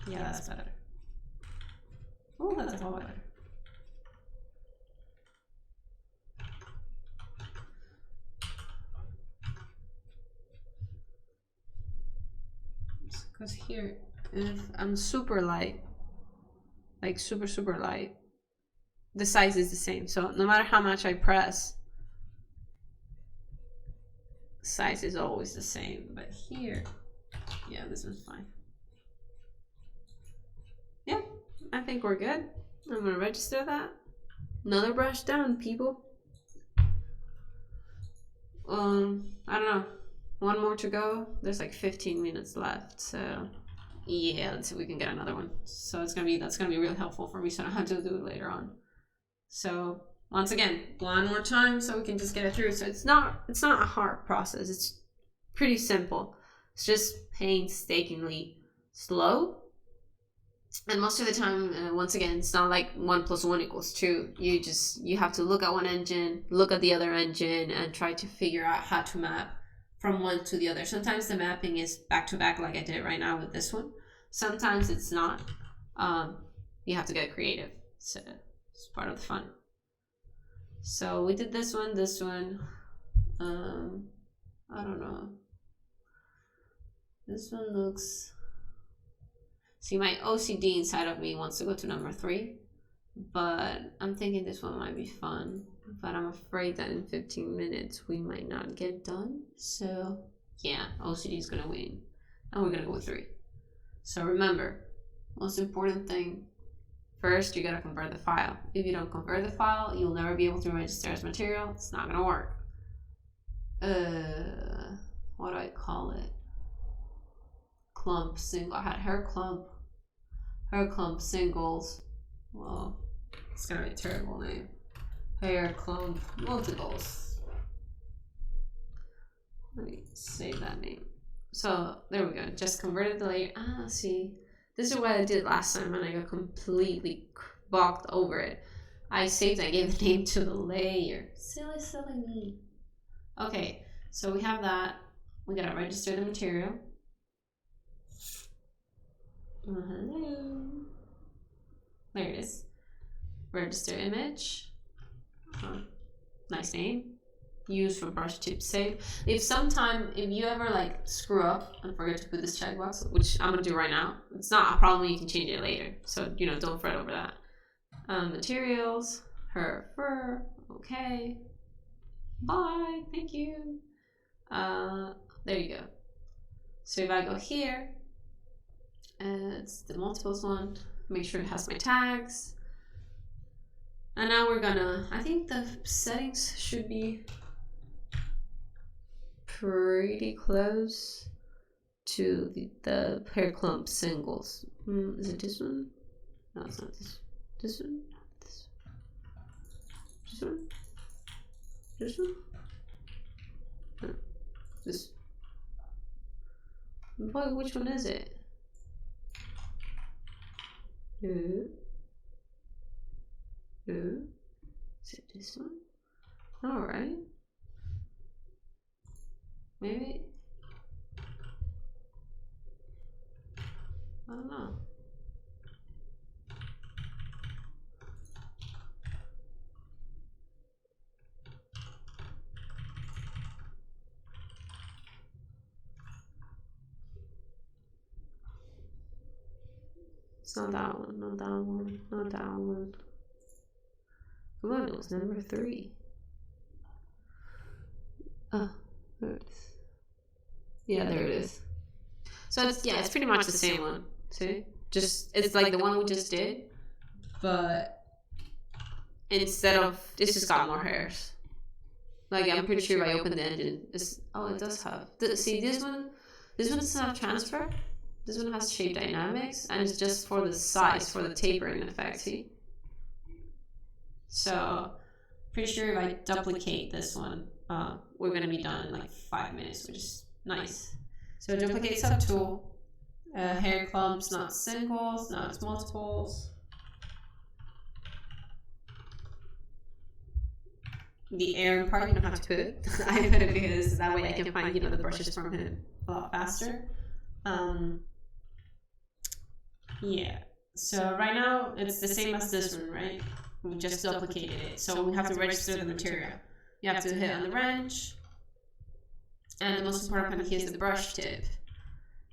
Yeah, that's better. Oh, that's a lot better. Because here, if I'm super light, like super light, the size is the same. So no matter how much I press, the size is always the same. But here, yeah, this one's fine. Yeah, I think we're good. I'm gonna register that. Another brush down, people. I don't know. One more to go. There's like 15 minutes left, so yeah, let's see if we can get another one. So that's gonna be really helpful for me, so I don't have to do it later on. So once again, one more time so we can just get it through. So it's not a hard process. It's pretty simple. It's just painstakingly slow. And most of the time, once again, it's not like 1 + 1 = 2. You have to look at one engine, look at the other engine, and try to figure out how to map from one to the other. Sometimes the mapping is back to back, like I did right now with this one. Sometimes it's not. You have to get creative. So it's part of the fun. So we did this one. I don't know. This one looks... See, my OCD inside of me wants to go to number 3, but I'm thinking this one might be fun. But I'm afraid that in 15 minutes we might not get done. So yeah, OCD is gonna win, and we're gonna go with 3. So remember, most important thing, first you gotta convert the file. If you don't convert the file, you'll never be able to register as material. It's not gonna work. What do I call it? Clump single. I had hair clump singles. Well, it's gonna be a terrible name. Hair clump multiples. Let me save that name. So there we go. Just converted the layer. See, this is what I did last time, and I got completely bogged over it. I gave the name to the layer. Silly me. Okay, so we have that. We gotta register the material. Hello. There it is. Register image. Nice name. Use for brush tip save. If you ever like screw up and forget to put this checkbox, which I'm gonna do right now, it's not a problem. You can change it later. So don't fret over that. Materials. Her fur. Okay. Bye. Thank you. There you go. So if I go here, it's the multiples one. Make sure it has my tags. And now we're gonna, I think the settings should be pretty close to the hair clump singles. Is it this one? No, it's not this. This one? This one? This one? No. This. Boy, which one is it? No. Is it this one? Alright. Maybe. I don't know. It's not that one, not that one, not that one. Come on, it was number 3. Oh, there it is. Yeah, there it is. So it's pretty much the same one. See? Just, it's like the one we just did, but instead of, this has got more hairs. Like, I'm pretty sure if I open the engine, it does have. See, this one doesn't have transfer. This one has shape dynamics, and it's just for the size, for the tapering effect, see? So, pretty sure if I duplicate this one, we're going to be done in like 5 minutes, which is nice. So, duplicate subtool, hair clumps, not singles, not multiples. The air part you don't have to put. I put it because that way I can find, the brushes from him a lot faster. Yeah. So right now it's the same as this one, right? We just duplicated it. So we have to register the material. You have to hit on the wrench. And the most important part here is the brush tip.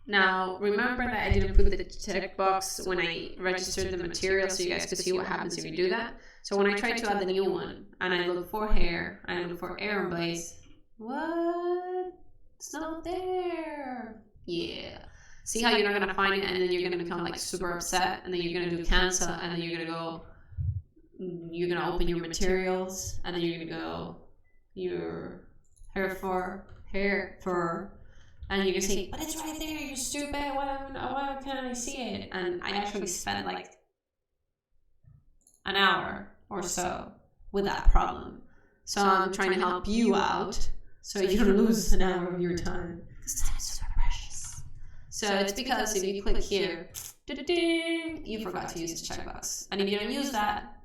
Now, remember that I didn't put the checkbox when I registered the material so you guys could see what happens if you do that. So when I try to add the new one, and I look for hair, and I look for air and Blaise, what? It's not there. Yeah. See how you're not going to find it, and then you're going to become like super upset, and then you're going to do cancel, and then you're going to open your materials, and then you're going to go your hair for, and you're going to say, but it's right there, you're stupid, why can't I see it? And I actually spent like an hour or so with that problem. So I'm trying to help you out so you don't lose an hour of your time. Because time is so precious. So it's because if you click here, you forgot to use the checkbox. And if you don't use that,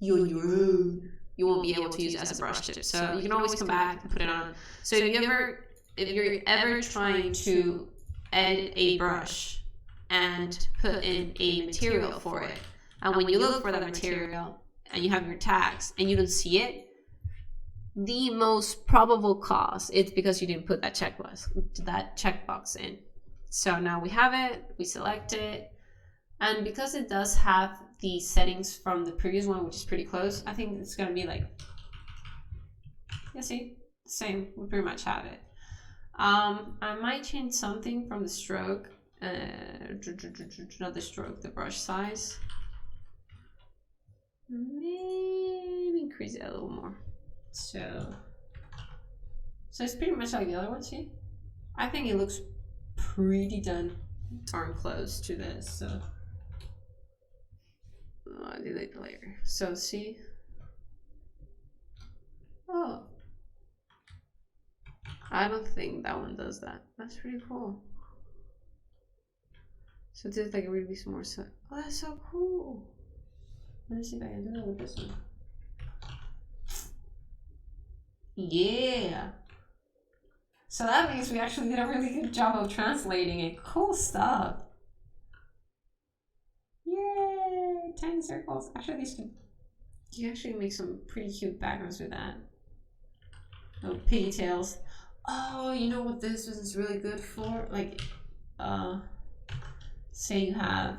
you're on your own. You won't be able to use it as a brush tip. So you can always come back and put it on. So if you're ever trying to edit a brush and put in a material for it, and when you look for that material and you have your tags and you don't see it, the most probable cause is because you didn't put that checkbox in. So now we have it, we select it, and because it does have the settings from the previous one, which is pretty close, I think it's going to be like, see, same, we pretty much have it. I might change something from the stroke, not the stroke, the brush size. Maybe increase it a little more. So it's pretty much like the other one, see? I think it looks pretty darn close to this, so delete the layer. So see? Oh, I don't think that one does that. That's pretty cool. So this is like really more so. Oh, that's so cool. Let me see if I can do that with this one. Yeah. So that means we actually did a really good job of translating it. Cool stuff. Yay! Tiny circles. Actually, you can actually make some pretty cute backgrounds with that. Oh, pigtails. Oh, you know what this is really good for? Like, say you have.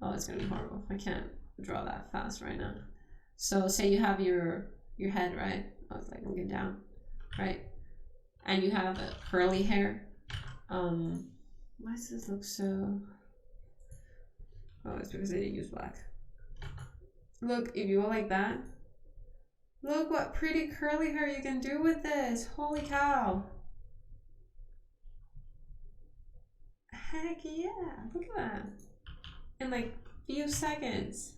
Oh, it's gonna be horrible. I can't draw that fast right now. So say you have your head, right? I was like looking down, right? And you have curly hair. Why does this look so? Oh, it's because I didn't use black. Look, if you go like that, look what pretty curly hair you can do with this. Holy cow. Heck yeah, look at that. In like few seconds.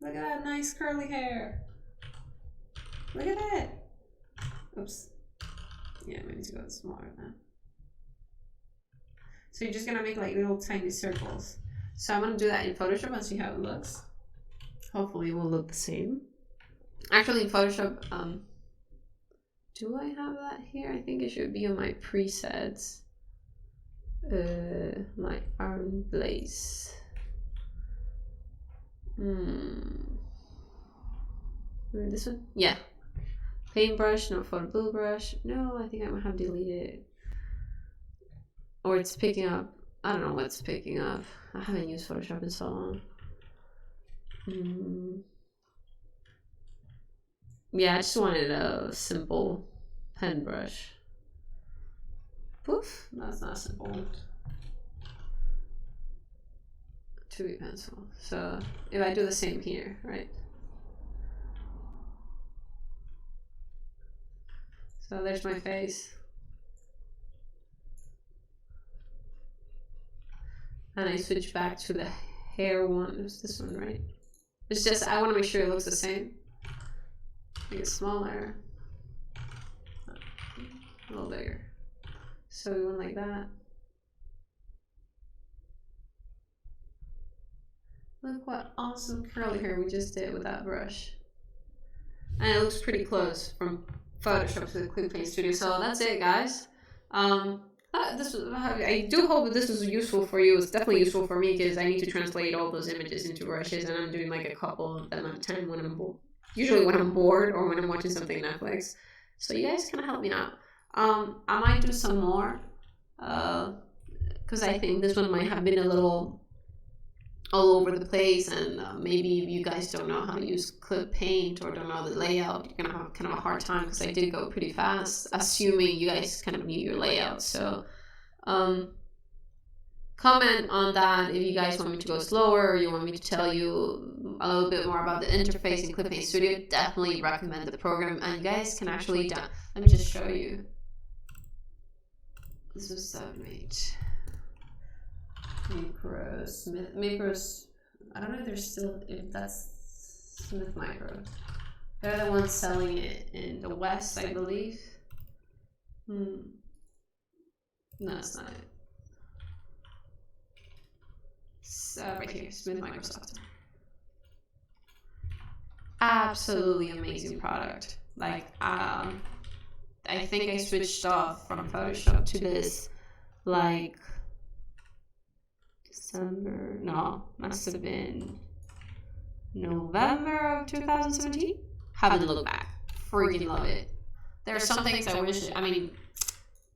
Look at that nice curly hair. Look at it. Oops. Yeah, maybe to go smaller now. So you're just gonna make like little tiny circles. So I'm gonna do that in Photoshop and see how it looks. Hopefully it will look the same. Actually in Photoshop, do I have that here? I think it should be on my presets. My arm Blaise. This one? Yeah. Paintbrush, no photo blue brush. No, I think I might have deleted it. Or it's picking up I don't know what's picking up. I haven't used Photoshop in so long. Yeah, I just wanted a simple pen brush. Poof, that's not simple. 2B pencil. So if I do the same here, right? So there's my face. And I switch back to the hair one. It's this one, right? It's just, I want to make sure it looks the same. Make it smaller. A little bigger. So we went like that. Look what awesome curly hair we just did with that brush. And it looks pretty close from Photoshop to the Clip Paint Studio. So that's it, guys. I do hope that this was useful for you. It's definitely useful for me because I need to translate all those images into brushes, and I'm doing like a couple of them at a time when I'm bored. Usually when I'm bored or when I'm watching something Netflix. So you guys can help me out. I might do some more because I think this one might have been a little all over the place, and maybe if you guys don't know how to use Clip Paint or don't know the layout, you're gonna have kind of a hard time because I did go pretty fast, assuming you guys kind of knew your layout. So comment on that if you guys want me to go slower or you want me to tell you a little bit more about the interface in Clip Paint Studio. Definitely recommend the program, and you guys can actually let me just show you. This was submate. Macros. I don't know if that's Smith Micro. They're the ones selling it in the West, I believe. No, that's not it. Right here, Smith Micro Software. Absolutely amazing product. Like, I think I switched off from Photoshop to this, like, December, no, must have been November of 2017. Haven't looked back. Freaking love it. There are some things I wish,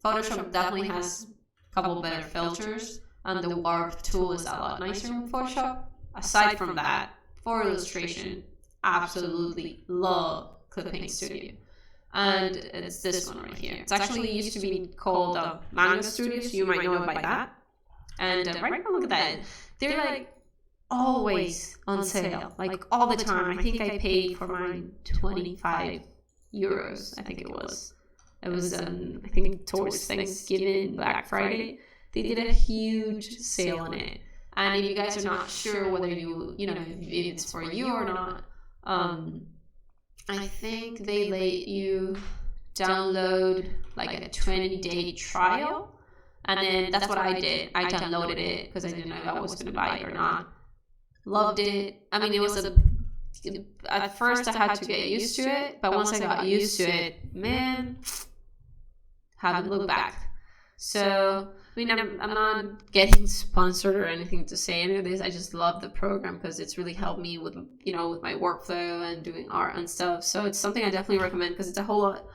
Photoshop definitely has a couple better filters, and the warp tool is a lot nicer in Photoshop. Aside from that, for illustration, absolutely love Clip Paint Studio. And it's this one right here. It's actually used to be called Manga Studio, so you might know it by that. And right now, look at that. They're like always on sale, like all the time. I think I paid for mine 25 euros. I think it was. It was, I think, towards Thanksgiving, Black Friday. They did a huge sale on it. And if you guys are not sure whether if it's for you or not, I think they let you download like a 20-day trial. And then that's what I did. I downloaded it because I didn't know if I was going to buy it or not. Loved it. It was at first I had to get used to it, but once I got used to it, man, haven't looked back. So, I'm not getting sponsored or anything to say any of this. I just love the program because it's really helped me with, with my workflow and doing art and stuff. So it's something I definitely recommend because it's a whole lot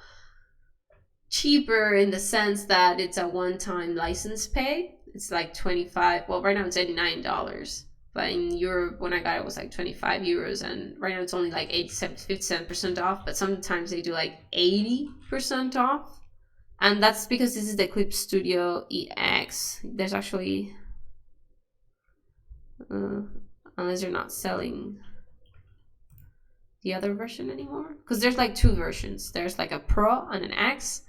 cheaper in the sense that it's a one-time license pay. It's like 25, well, right now it's $89, but in Europe when I got it was like 25 euros, and right now it's only like 57% off, but sometimes they do like 80% off, and that's because this is the Clip Studio EX. There's actually unless you're not selling the other version anymore, because there's like two versions. There's like a Pro and an X.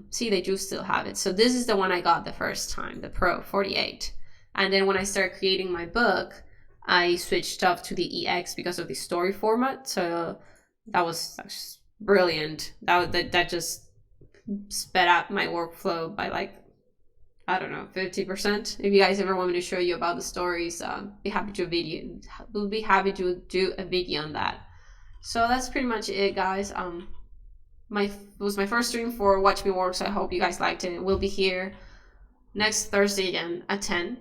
See, they do still have it. So this is the one I got the first time, the Pro 48. And then when I started creating my book, I switched up to the EX because of the story format. So that was brilliant. That just sped up my workflow by like, I don't know, 50%. If you guys ever want me to show you about the stories, be happy to do a video on that. So that's pretty much it, guys. It was my first stream for Watch Me Work, so I hope you guys liked it. We'll be here next Thursday again at 10.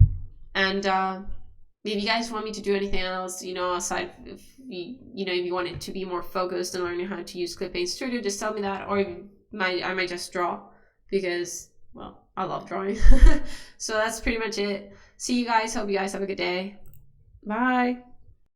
And if you guys want me to do anything else, aside if you want it to be more focused and learning how to use Clip Paint Studio, just tell me that, or I might just draw because, well, I love drawing. So that's pretty much it. See you guys. Hope you guys have a good day. Bye.